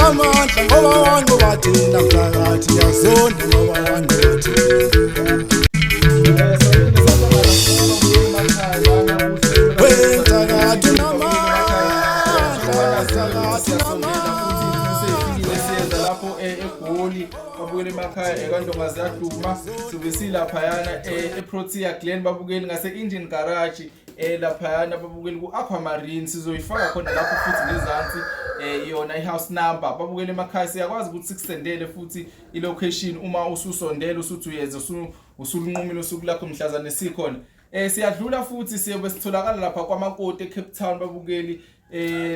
amandla ngoba wanqoba thina mphakathi yazonda ngoba wanqoba thina wenzakathi namandla zakathi lapho eGoli babukele emakhaya eKandongazi yaduma sibe silaphayana eProtea Glen babukeli ngase Engine Garage laphayana babukeli kuAquamarine sizoyifaka khona lapho futhi ngezansi yona ihouse number babukele emakhaya siyakwazi ukuthi sikusendele futhi ilocation uma ususondela usuthi uyeza usulunqumile usuku lakho mhlazane sikhona siyadlula futhi siyobe sitholakala lapha kwaMakoti eCape Town babukeli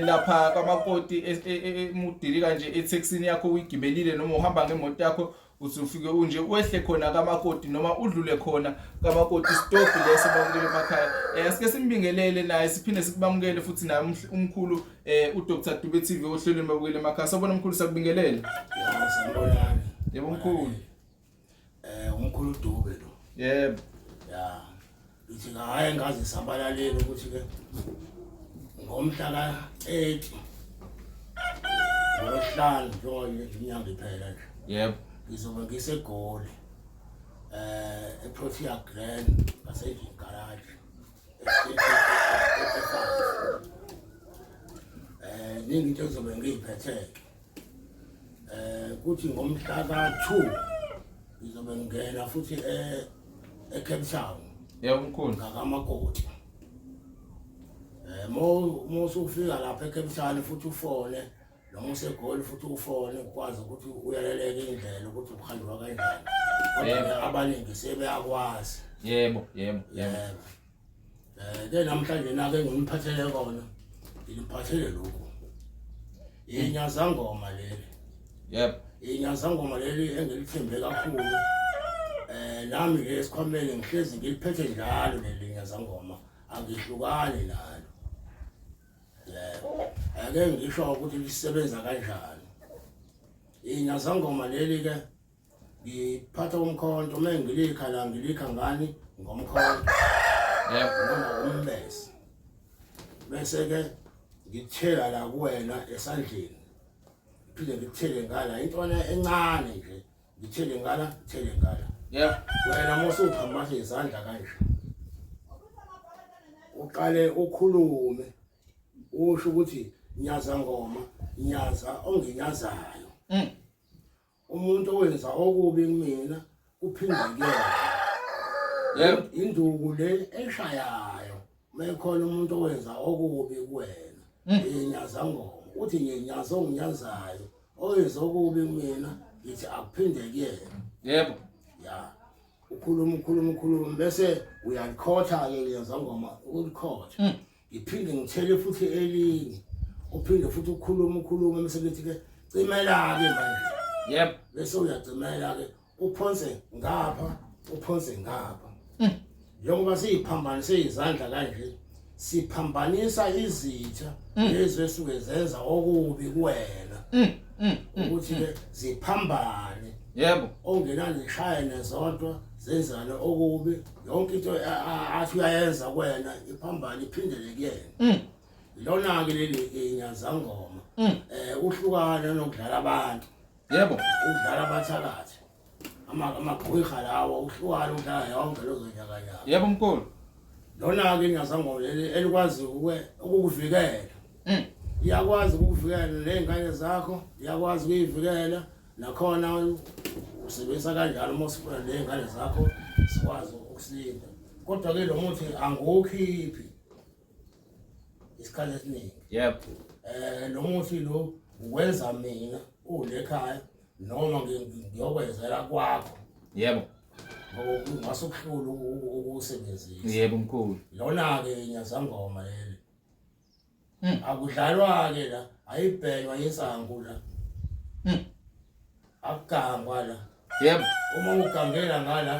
lapha kwaMakoti emudili kanje etaxini yakho uyigibelile noma uhamba ngemoto yakho usufike unje wehle khona kwaMakoti noma udlule khona kwaMakoti stop leso babukele emakhaya asike simbingelele naye siphinde sikubamukele futhi naye umkhulu uDr Dube TV ohlelweni babukele emakhaya sabona umkhulu sakubingelele sanibonani yebo mkhulu umkhulu Dube lo yebo ya ithi hayi ngazi sabalaleli ukuthi ke ngomhla ka-8 ngoLwesihlanu njengoba inyanga iphela nje yebo ngizobe ngiseGoli eProtea Glen ngase-Engine Garage ningi into ezobe ngiyiphethe-ke kuthi ngomhla ka-2 ngizobe ngingena futhi eCape Town yebo mkhulu ngakaMakoti mosufika lapha eCape Town futhi ufone noma useGoli futhi ufone ukwazi ukuthi uyaleleke indlela ukuthi uhanjwa kanjani kodwa abaningi sebeyakwazi yebo ke namhlanje nake ngimiphathele kona ngiliphathele lokho inyazangoma leli yebo inyazangoma leli engilithembe kakhulu nami ngesikhwameni ngihlezi ngiliphethe njalo leli nyazangoma angihlukani nalo ake ngisho ukuthi lisebenza kanjani inyazangoma leli ke ngiphatha umkhonto mengilika la ngilika ngani ngomkhonto noma umbese bese ke ngithela la kuwena esandleni phinde ngithele ngala intwana encane nje ngithele ngala yebo wena mosuphambatha izandla kanje uqale ukhulume usho ukuthi nyazangoma nyaza onginyazayo umuntu owenza okubi kumina uphinde kuyena yebo induku le eshayayo mekhona umuntu owenza okubi kuwena inyazangoma uthi nyenyaza onginyazayo owenza okubi kumina yithi akuphinde kuyena yebo ya ukhuluma bese uyalikhotha ke nyazangoma ulikhotha iphinde ngithele futhi elinye uphinde futhi ukhuluma emsebenzi ke cimela ke manje yebo bese uyacimela ke uphonse ngapha njengoba siyiphambanise izandla kanje siphambanisa izitha lezi esuke zenza okubi kuwena ukuthi ke ziphambane yebo ongenani shayene zodwa zenzane okubi yonke into athi uyayenza kuwena iphambane iphindele kuyena lona ke leli inyazangoma uhlukana nokudlala abantu yebo udlala abathakathi amagqwirha lawo uhlukana udlala yonke lezo nyakanyaka yebo mkhulu lona ke inyazangoma leli elikwazi ukukuvikela iyakwazi ukukuvikela nezingane zakho iyakwazi ukuyivikela nakhona usebenzisa kanjalo mosifuna nezingane zakho sikwazi ukusilinda kodwa ke lo muthi angukhiphi isikhathi esiningi yebo lo muthi lo ukwenza mina ulekhaya noma ngiyokwenzela kwakho yebo ngoba ngasukuhlula ukusebenzisa yebo mkhulu lona ke inyazangoma leli akudlalwa ke la ayibhenywa insangu la akugangwa la yebo uma ugangela ngala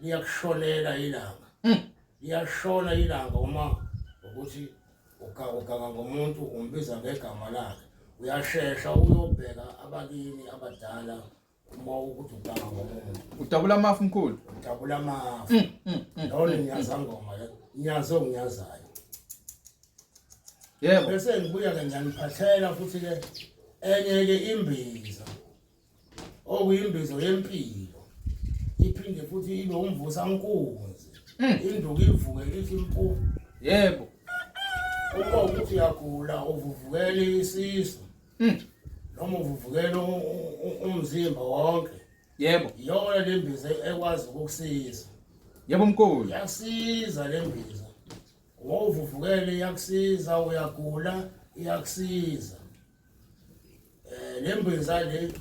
liyakushonela ilanga liyashona ilanga uma ukuthi uganga ngomuntu umbiza ngegama lakhe uyashesha uyobheka abakini abadala uma ukuthi uganga ngomuntu udabula amafu mkhulu udabula amafu lona inyazangoma le inyazo onginyazayo yebo bese ngibuya ke ngiyaniphathela futhi ke enye ke imbiza okuyimbizo yempilo iphinde futhi ibe umvusa nkunzi induku ivuke ithi impu yebo uma ukuthi uyagula uvuvukele isisu noma uvuvukele umzimba wonke yebo iyona lembiza ekwazi ukukusiza yebo mkhulu iyasiza lembiza uvuvukele iyakusiza uyagula iyakusiza lembiza le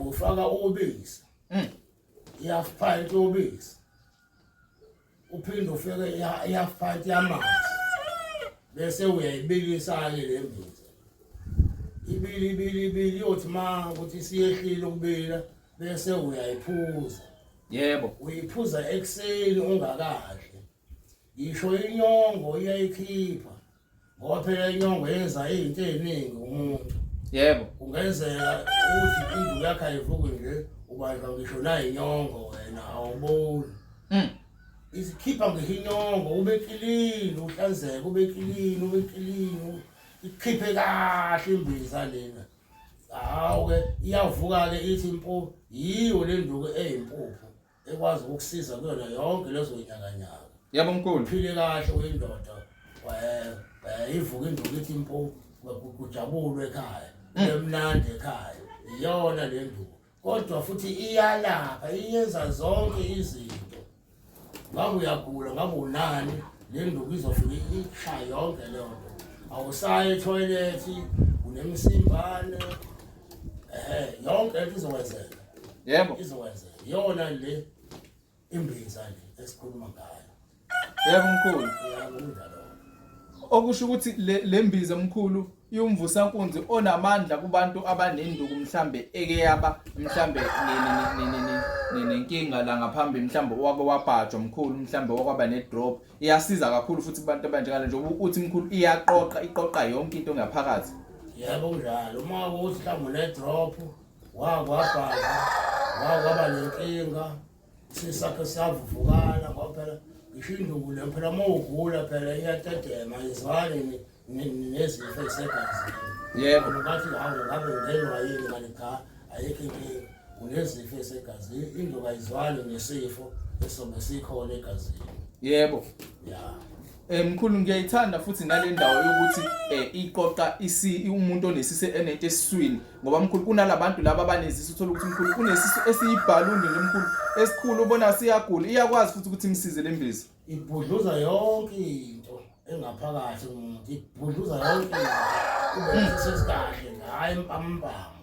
ufaka ubisi half pint ubisi uphinde ufike half pint yamanzi bese uyayibilisa ke lembiza ibili yothi ukuthi siyehlile ukubila bese uyayiphuza yebo uyiphuza ekseni ungakadli ngisho inyongo iyayikhipha ngoba phela inyongo yenza izinto eziningi umuntu yebo kungenzeka ukuthi indlu yakhe ayivuke nje ubanjwa ngisho nayo inyongo wena awuboni isikhipha ngehinyongo ube clean uhlanzeke ube clean ikhiphe kahle imbiza lena hawe iyavuka ke ithi impu yiyo le nduku eyimpuphu ekwazi ukusiza kuyona yonke lezo nyakanyaka yebo mkhulu uphile kahle uyindoda ivuka induku ithi impu kujabulwe ekhaya emnandi ekhaya iyona le nduku kodwa futhi iyalapha iyenza zonke izinto ngabe uyagula ngabe unani le nduku izofika ishaya yonke le nto awusaye etoilet unemsimbane yonke into izokwenzeka yebo izokwenzeka yona le imbiza le esikhuluma ngayo yebo mkhulu iyakunjalo okusho ukuthi lembiza mkhulu iumvusankunzi onamandla kubantu abanenduku mhlambe ekeyaba mhlambe nenkinga la ngaphambi mhlambe wake wabhajwa mkhulu mhlambe wakwaba nedrop iyasiza kakhulu futhi kubantu abanjengalo nje uthi mkhulu iqoqa yonke into ngaphakathi yebo njalo uma ukuthi mhlambe nedrop wakwabhaja wakwaba nenkinga sisakhe siyavuvukala ngoba phela ishinduku le phela mawugula phela iyatetema izwane nezifo ezisegazini yebo ngathi hawo ngabe ngenwa yini kanti cha ayikho inkinga unezifo ezisegazini induku ayizwani nesifo esobe sikhona egazini yebo ya mkhulu ngiyayithanda futhi nale ndawo yokuthi iqoqa umuntu onesise enento esiswini ngoba mkhulu kunalabantu laba abanezisi uthola ukuthi mkhulu unesisu esiyibhaluni lemkhulu esikhulu ubona siyagula iyakwazi futhi ukuthi imsize lembiza ibhudluza yonke into engaphakathi umuntu ibhudluza yonke into sesikahle hayi impampamu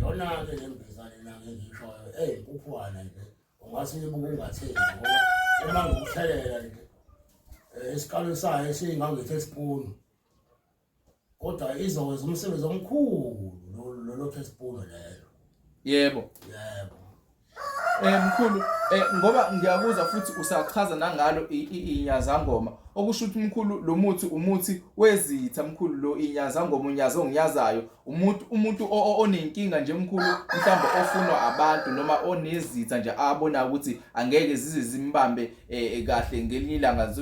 yona ke lembiza lena ngishoyo impuphuwana nje ungase uyibuke ungathembi ngoba uma ngokuthelela nje isikalo sayo esingangethe spoon kodwa izokwenza umsebenzi omkhulu lo teaspoon lelo yebo mkhulu ngoba ngiyakuzwa futhi usachaza nangalo inyazangoma okusho ukuthi mkhulu lo muthi umuthi wezitha mkhulu lo inyazangoma unyazo ongiyazayo umuntu onenkinga nje mkhulu mhlawumbe ofunwa abantu noma onezitha nje abona ukuthi angeke zize zimbambe kahle ngelinye ilanga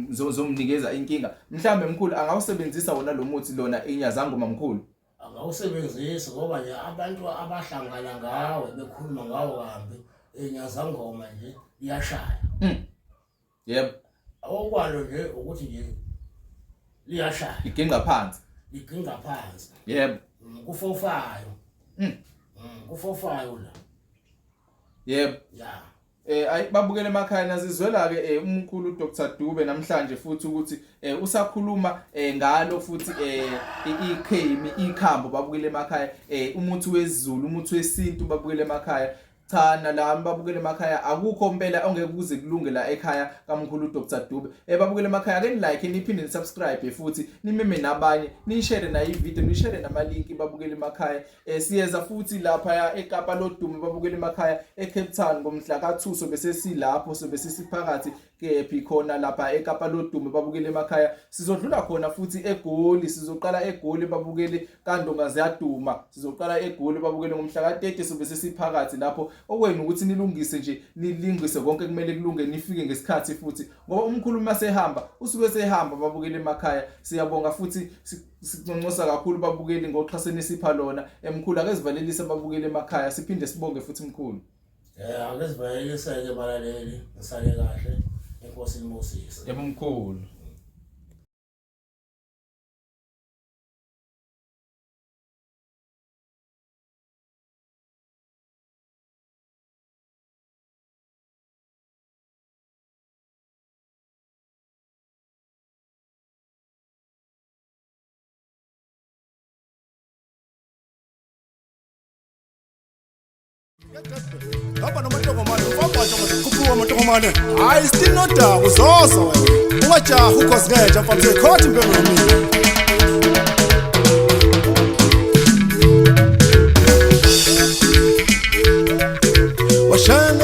zomnikeza inkinga mhlawumbe mkhulu angawusebenzisa wona lo muthi lona inyazangoma mkhulu angawusebenzisa ngoba nje abantu abahlangana ngawe bekhuluma ngawo kambe inyazangoma nje iyashaya yebo okwalo nje ukuthi nje liyashaya iginga phansi yebo kufofayo kufofayo la yebo babukele emakhaya nazizwela ke umkhulu Dr Dube namhlanje futhi ukuthi usakhuluma ngalo futhi ikhemi ikhambo babukele emakhaya umuthi wesiZulu umuthi wesintu babukele emakhaya cha nalami babukele emakhaya akukho impela ongeke kuze kulunge la ekhaya kamkhulu Dr Dube babukele emakhaya ake like niphinde nisubscribe futhi nimeme nabanye nishare na ivideo nishare nama link babukele emakhaya siyeza futhi lapha eKapa lodumo babukele emakhaya eCape Town ngomhla ka2 sobe sesilapho sobe sesiphakathi kephi khona lapha eKapa lodumo babukele emakhaya sizodlula khona futhi eGoli sizoqala eGoli babukele kaNdonga ziyaduma sizoqala eGoli babukele ngomhla ka30 sobe sesiphakathi lapho okwena ukuthi nilungise nje nilingise konke kumele kulunge nifike ngesikhathi futhi ngoba umkhulumi masehamba usuke sehamba babukele emakhaya siyabonga futhi siqonqosa kakhulu babukeli ngoxhaseni sipha lona emkhulu akezivalelise babukele emakhaya siphinde sibonge futhi mkhulu akezivalelise ke balaleli ngisale kahle enkosi Moses yebo mkhulu Hamba nomantokomane ufambatsha masikhuphuka amantokomane hayi still nodaba uzoza wena ungajaha ukhosikeja mfana sekhothi impembe yomini washana